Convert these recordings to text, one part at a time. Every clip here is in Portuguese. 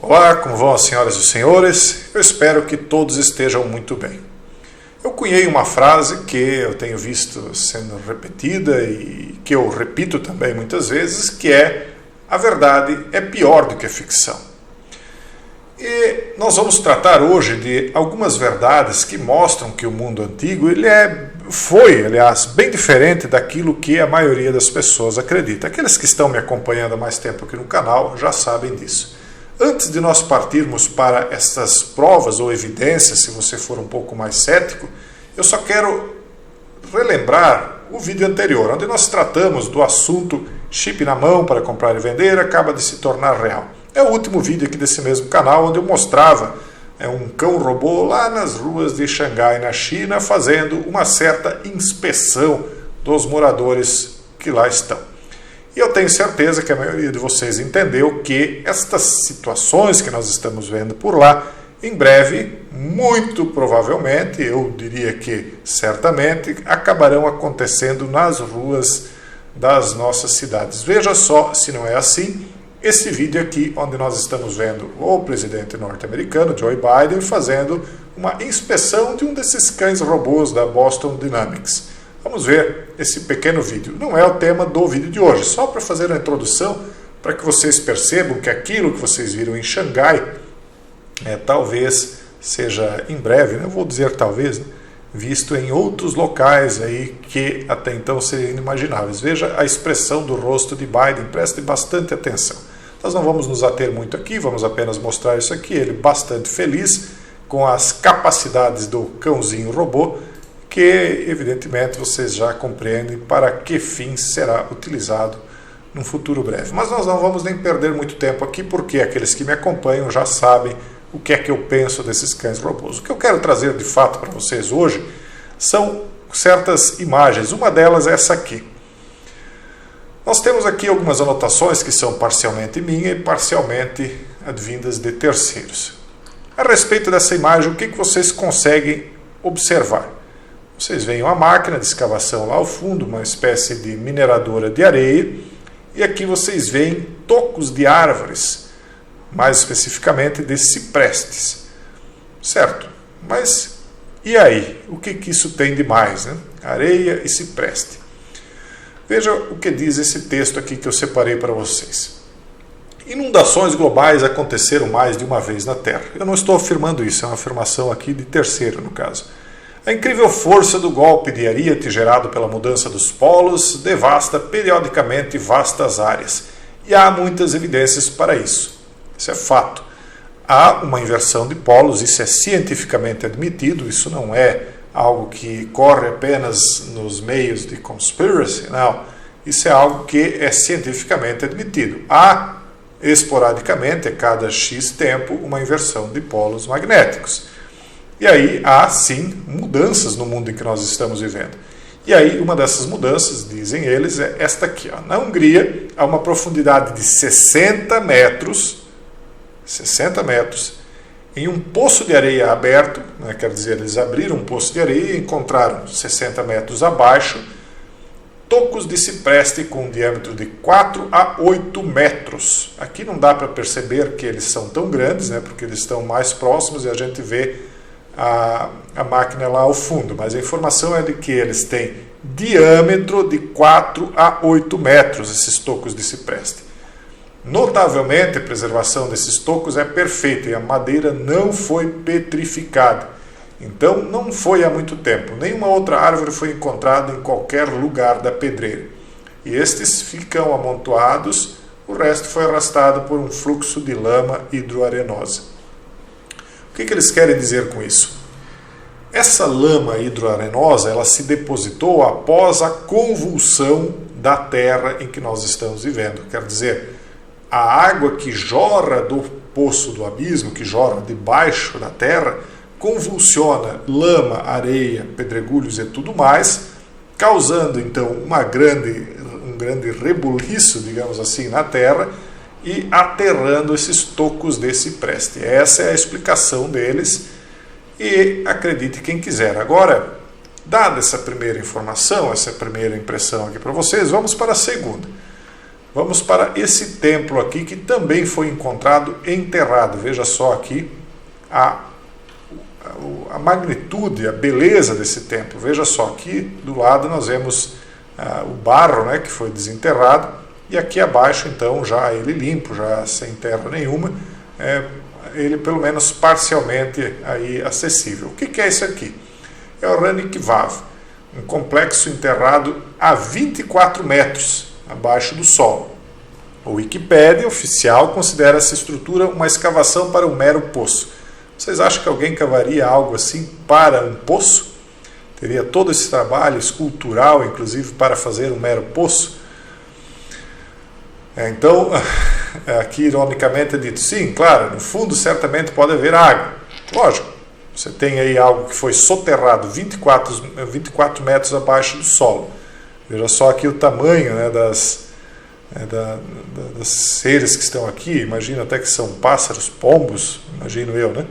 Olá, como vão as senhoras e os senhores? Eu espero que todos estejam muito bem. Eu cunhei uma frase que eu tenho visto sendo repetida e que eu repito também muitas vezes, que é: a verdade é pior do que a ficção. E nós vamos tratar hoje de algumas verdades que mostram que o mundo antigo foi, aliás, bem diferente daquilo que a maioria das pessoas acredita. Aqueles que estão me acompanhando há mais tempo aqui no canal já sabem disso. Antes de nós partirmos para estas provas ou evidências, se você for um pouco mais cético, eu só quero relembrar o vídeo anterior, onde nós tratamos do assunto chip na mão para comprar e vender, acaba de se tornar real. É o último vídeo aqui desse mesmo canal, onde eu mostrava um cão robô lá nas ruas de Xangai, na China, fazendo uma certa inspeção dos moradores que lá estão. E eu tenho certeza que a maioria de vocês entendeu que estas situações que nós estamos vendo por lá, em breve, muito provavelmente, eu diria que certamente, acabarão acontecendo nas ruas das nossas cidades. Veja só se não é assim. Esse vídeo aqui, onde nós estamos vendo o presidente norte-americano, Joe Biden, fazendo uma inspeção de um desses cães robôs da Boston Dynamics. Vamos ver esse pequeno vídeo. Não é o tema do vídeo de hoje, só para fazer uma introdução, para que vocês percebam que aquilo que vocês viram em Xangai, talvez seja em breve, não vou dizer talvez, visto em outros locais aí que até então seriam inimagináveis. Veja a expressão do rosto de Biden, preste bastante atenção. Nós não vamos nos ater muito aqui, vamos apenas mostrar isso aqui, ele bastante feliz com as capacidades do cãozinho robô, que evidentemente vocês já compreendem para que fim será utilizado num futuro breve. Mas nós não vamos nem perder muito tempo aqui, porque aqueles que me acompanham já sabem o que é que eu penso desses cães robôs. O que eu quero trazer de fato para vocês hoje são certas imagens. Uma delas é essa aqui. Nós temos aqui algumas anotações que são parcialmente minha e parcialmente advindas de terceiros. A respeito dessa imagem, o que vocês conseguem observar? Vocês veem uma máquina de escavação lá ao fundo, uma espécie de mineradora de areia, e aqui vocês veem tocos de árvores, mais especificamente de ciprestes. Certo, mas e aí? O que isso tem de mais, né? Areia e cipreste. Veja o que diz esse texto aqui que eu separei para vocês. Inundações globais aconteceram mais de uma vez na Terra. Eu não estou afirmando isso, é uma afirmação aqui de terceiro, no caso. A incrível força do golpe de Ariete gerado pela mudança dos polos devasta periodicamente vastas áreas. E há muitas evidências para isso. Isso é fato. Há uma inversão de polos, isso é cientificamente admitido, isso não é algo que corre apenas nos meios de conspiracy, não. Isso é algo que é cientificamente admitido. Há, esporadicamente, a cada X tempo, uma inversão de polos magnéticos. E aí há, sim, mudanças no mundo em que nós estamos vivendo. E aí uma dessas mudanças, dizem eles, é esta aqui. Na Hungria, a uma profundidade de 60 metros, em um poço de areia aberto, quer dizer, eles abriram um poço de areia e encontraram 60 metros abaixo, tocos de cipreste com um diâmetro de 4 a 8 metros. Aqui não dá para perceber que eles são tão grandes, porque eles estão mais próximos e a gente vê a máquina lá ao fundo, mas a informação é de que eles têm diâmetro de 4 a 8 metros, esses tocos de cipreste. Notavelmente, a preservação desses tocos é perfeita e a madeira não foi petrificada. Então, não foi há muito tempo. Nenhuma outra árvore foi encontrada em qualquer lugar da pedreira. E estes ficam amontoados, o resto foi arrastado por um fluxo de lama hidroarenosa. O que eles querem dizer com isso? Essa lama hidroarenosa ela se depositou após a convulsão da Terra em que nós estamos vivendo. Quer dizer, a água que jorra do poço do abismo, que jorra debaixo da Terra, convulsiona lama, areia, pedregulhos e tudo mais, causando então um grande rebuliço, digamos assim, na Terra, e aterrando esses tocos de cipreste. Essa é a explicação deles e acredite quem quiser. Agora, dada essa primeira informação, essa primeira impressão aqui para vocês, vamos para a segunda. Vamos para esse templo aqui que também foi encontrado enterrado. Veja só aqui a magnitude, a beleza desse templo. Veja só, aqui do lado nós vemos o barro, né, que foi desenterrado, e aqui abaixo então já ele limpo, já sem terra nenhuma, ele pelo menos parcialmente aí acessível. O que é isso aqui? É o Rannik Vav, um complexo enterrado a 24 metros abaixo do solo. O Wikipédia oficial considera essa estrutura uma escavação para um mero poço. Vocês acham que alguém cavaria algo assim para um poço? Teria todo esse trabalho escultural, inclusive, para fazer um mero poço? Então, aqui ironicamente é dito, sim, claro, no fundo certamente pode haver água. Lógico, você tem aí algo que foi soterrado 24 metros abaixo do solo. Veja só aqui o tamanho, né, das seres que estão aqui. Imagina até que são pássaros, pombos, imagino eu, né?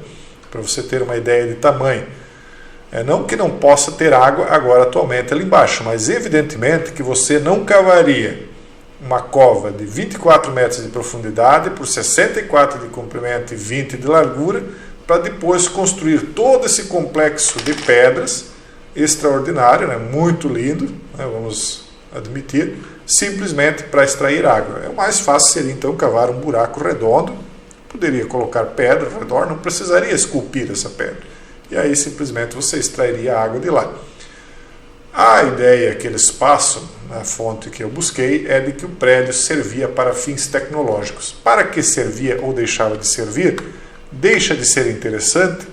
Para você ter uma ideia de tamanho. Não que não possa ter água agora atualmente ali embaixo, mas evidentemente que você não cavaria uma cova de 24 metros de profundidade por 64 de comprimento e 20 de largura para depois construir todo esse complexo de pedras extraordinário, né, muito lindo, né, vamos admitir, simplesmente para extrair água. O mais fácil seria então cavar um buraco redondo, poderia colocar pedra ao redor, não precisaria esculpir essa pedra, e aí simplesmente você extrairia a água de lá. A ideia que eles passam, na fonte que eu busquei, é de que o prédio servia para fins tecnológicos. Para que servia ou deixava de servir, deixa de ser interessante,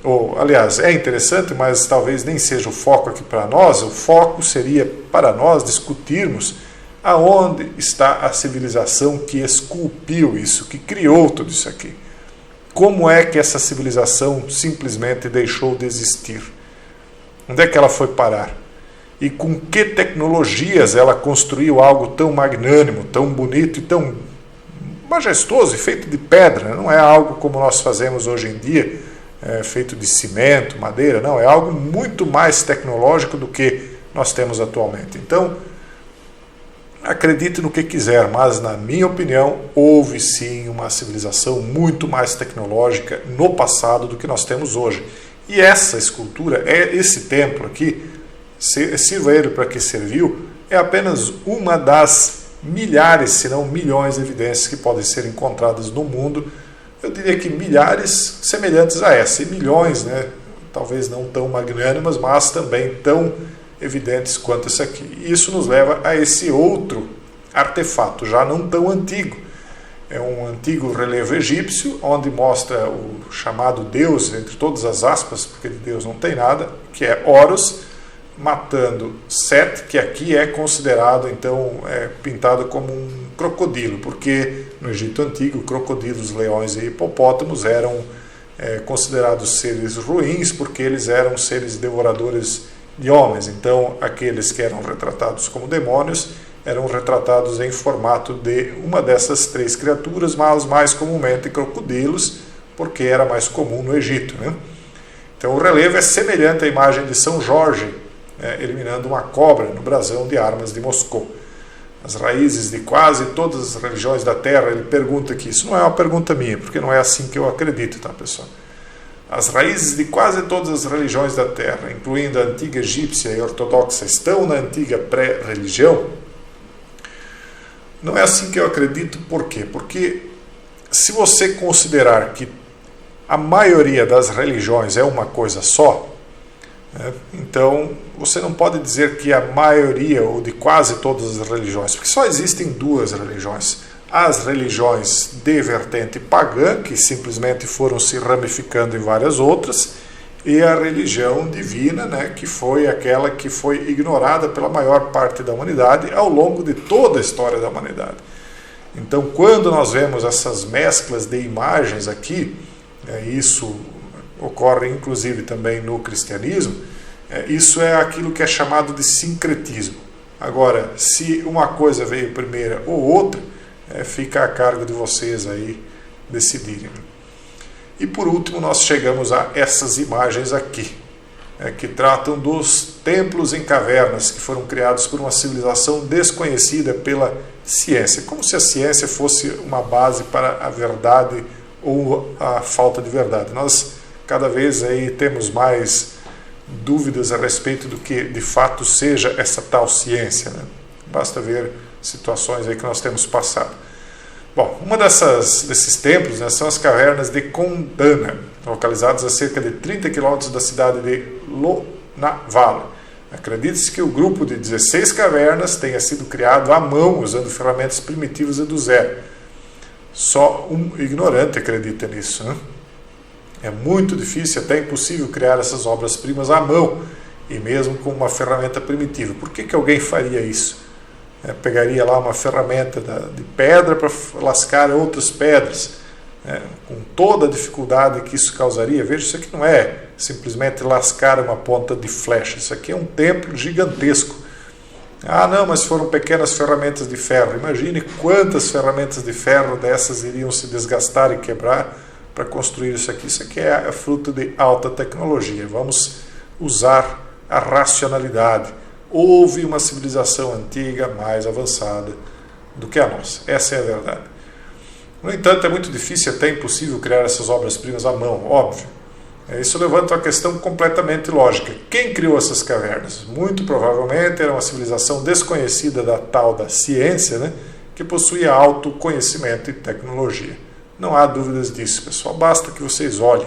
ou, aliás, é interessante, mas talvez nem seja o foco aqui para nós. O foco seria para nós discutirmos aonde está a civilização que esculpiu isso, que criou tudo isso aqui. Como é que essa civilização simplesmente deixou de existir? Onde é que ela foi parar? E com que tecnologias ela construiu algo tão magnânimo, tão bonito e tão majestoso e feito de pedra? Não é algo como nós fazemos hoje em dia, feito de cimento, madeira, não, é algo muito mais tecnológico do que nós temos atualmente. Então, acredite no que quiser, mas na minha opinião, houve sim uma civilização muito mais tecnológica no passado do que nós temos hoje. E essa escultura, esse templo aqui, sirva ele para que serviu, é apenas uma das milhares, se não milhões de evidências que podem ser encontradas no mundo. Eu diria que milhares semelhantes a essa, e milhões, né, talvez não tão magnânimas, mas também tão evidentes quanto esse aqui. E isso nos leva a esse outro artefato, já não tão antigo. É um antigo relevo egípcio, onde mostra o chamado Deus, entre todas as aspas, porque de Deus não tem nada, que é Horus, matando Set, que aqui é considerado, então, pintado como um crocodilo, porque no Egito Antigo, crocodilos, leões e hipopótamos eram considerados seres ruins, porque eles eram seres devoradores de homens. Então, aqueles que eram retratados como demônios eram retratados em formato de uma dessas três criaturas, mas mais comumente crocodilos, porque era mais comum no Egito, né? Então, o relevo é semelhante à imagem de São Jorge, eliminando uma cobra no brasão de armas de Moscou. As raízes de quase todas as religiões da Terra, ele pergunta aqui, isso não é uma pergunta minha, porque não é assim que eu acredito, tá, pessoal? As raízes de quase todas as religiões da Terra, incluindo a antiga egípcia e ortodoxa, estão na antiga pré-religião? Não é assim que eu acredito, por quê? Porque se você considerar que a maioria das religiões é uma coisa só, então você não pode dizer que a maioria ou de quase todas as religiões, porque só existem duas religiões: as religiões de vertente pagã, que simplesmente foram se ramificando em várias outras, e a religião divina, né, que foi aquela que foi ignorada pela maior parte da humanidade ao longo de toda a história da humanidade. Então, quando nós vemos essas mesclas de imagens aqui, isso ocorre inclusive também no cristianismo, isso é aquilo que é chamado de sincretismo. Agora, se uma coisa veio primeiro ou outra, fica a cargo de vocês aí decidirem. E por último, nós chegamos a essas imagens aqui, que tratam dos templos em cavernas, que foram criados por uma civilização desconhecida pela ciência, como se a ciência fosse uma base para a verdade ou a falta de verdade. Nós cada vez aí temos mais dúvidas a respeito do que de fato seja essa tal ciência, né? Basta ver situações aí que nós temos passado. Bom, uma desses templos, né, são as cavernas de Kundana, localizadas a cerca de 30 quilômetros da cidade de Lonavala. Acredita-se que o grupo de 16 cavernas tenha sido criado à mão, usando ferramentas primitivas e do zero. Só um ignorante acredita nisso, né? É muito difícil, até impossível, criar essas obras-primas à mão, e mesmo com uma ferramenta primitiva. Por que alguém faria isso? Pegaria lá uma ferramenta de pedra para lascar outras pedras, com toda a dificuldade que isso causaria. Veja, isso aqui não é simplesmente lascar uma ponta de flecha, isso aqui é um templo gigantesco. Ah, não, mas foram pequenas ferramentas de ferro. Imagine quantas ferramentas de ferro dessas iriam se desgastar e quebrar para construir isso aqui. Isso aqui é fruto de alta tecnologia. Vamos usar a racionalidade. Houve uma civilização antiga mais avançada do que a nossa. Essa é a verdade. No entanto, é muito difícil, até impossível, criar essas obras-primas à mão, óbvio. Isso levanta uma questão completamente lógica. Quem criou essas cavernas? Muito provavelmente era uma civilização desconhecida da tal da ciência, né, que possuía alto conhecimento e tecnologia. Não há dúvidas disso, pessoal. Basta que vocês olhem,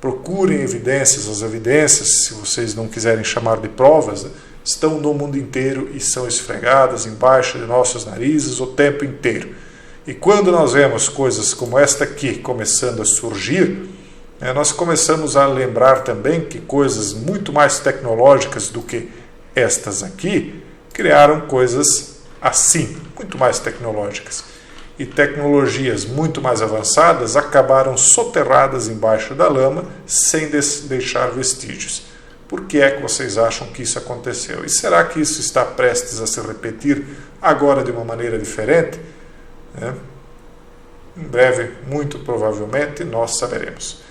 procurem evidências. As evidências, se vocês não quiserem chamar de provas, né, estão no mundo inteiro e são esfregadas embaixo de nossos narizes o tempo inteiro. E quando nós vemos coisas como esta aqui começando a surgir, nós começamos a lembrar também que coisas muito mais tecnológicas do que estas aqui criaram coisas assim, muito mais tecnológicas. E tecnologias muito mais avançadas acabaram soterradas embaixo da lama sem deixar vestígios. Por que é que vocês acham que isso aconteceu? E será que isso está prestes a se repetir agora de uma maneira diferente? Em breve, muito provavelmente, nós saberemos.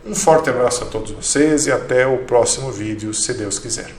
Um forte abraço a todos vocês e até o próximo vídeo, se Deus quiser.